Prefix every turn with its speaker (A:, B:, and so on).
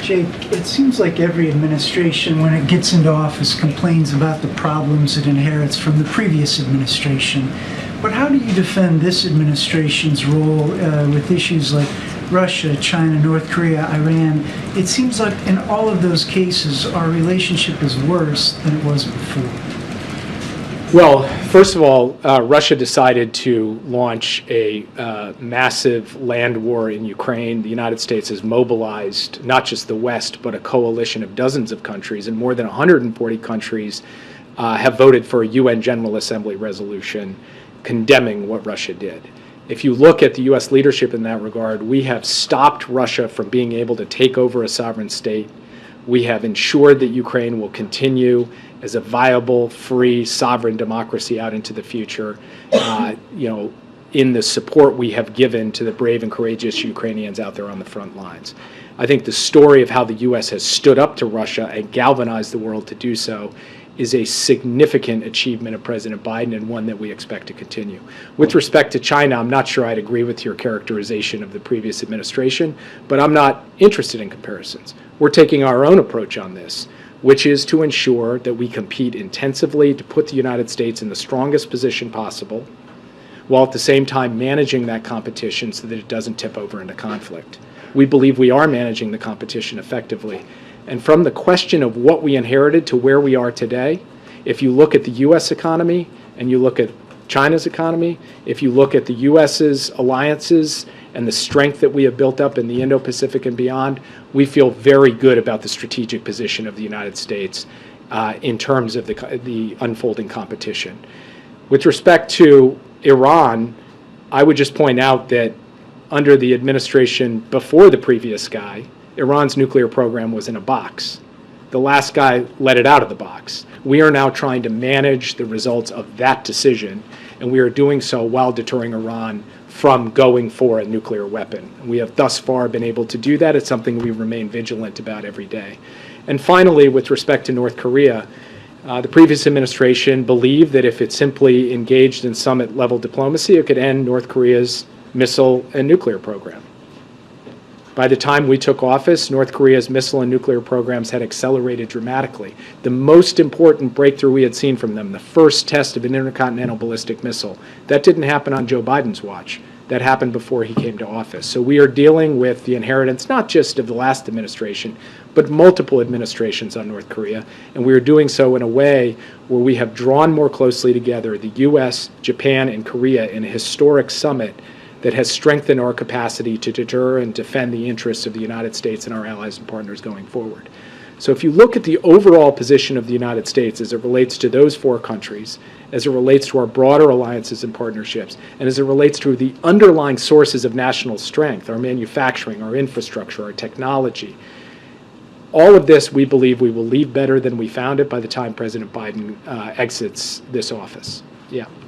A: Jake, it seems like every administration, when it gets into office, complains about the problems it inherits from the previous administration. But how do you defend this administration's role with issues like Russia, China, North Korea, Iran? It seems like in all of those cases, our relationship is worse than it was before.
B: Well, first of all, Russia decided to launch a massive land war in Ukraine. The United States has mobilized not just the West, but a coalition of dozens of countries, and more than 140 countries have voted for a UN General Assembly resolution condemning what Russia did. If you look at the U.S. leadership in that regard, we have stopped Russia from being able to take over a sovereign state. We have ensured that Ukraine will continue as a viable, free, sovereign democracy out into the future, in the support we have given to the brave and courageous Ukrainians out there on the front lines. I think the story of how the U.S. has stood up to Russia and galvanized the world to do so is a significant achievement of President Biden, and one that we expect to continue. With respect to China, I'm not sure I'd agree with your characterization of the previous administration, but I'm not interested in comparisons. We're taking our own approach on this, which is to ensure that we compete intensively to put the United States in the strongest position possible, while at the same time managing that competition so that it doesn't tip over into conflict. We believe we are managing the competition effectively. And from the question of what we inherited to where we are today, if you look at the U.S. economy and you look at China's economy, if you look at the U.S.'s alliances and the strength that we have built up in the Indo-Pacific and beyond, we feel very good about the strategic position of the United States in terms of the unfolding competition. With respect to Iran, I would just point out that under the administration before the previous guy, Iran's nuclear program was in a box. The last guy let it out of the box. We are now trying to manage the results of that decision, and we are doing so while deterring Iran from going for a nuclear weapon. We have thus far been able to do that. It's something we remain vigilant about every day. And finally, with respect to North Korea, the previous administration believed that if it simply engaged in summit-level diplomacy, it could end North Korea's missile and nuclear program. By the time we took office, North Korea's missile and nuclear programs had accelerated dramatically. The most important breakthrough we had seen from them, the first test of an intercontinental ballistic missile, that didn't happen on Joe Biden's watch. That happened before he came to office. So we are dealing with the inheritance not just of the last administration, but multiple administrations on North Korea, and we are doing so in a way where we have drawn more closely together the U.S., Japan, and Korea in a historic summit that has strengthened our capacity to deter and defend the interests of the United States and our allies and partners going forward. So if you look at the overall position of the United States as it relates to those four countries, as it relates to our broader alliances and partnerships, and as it relates to the underlying sources of national strength, our manufacturing, our infrastructure, our technology, all of this we believe we will leave better than we found it by the time President Biden exits this office. Yeah.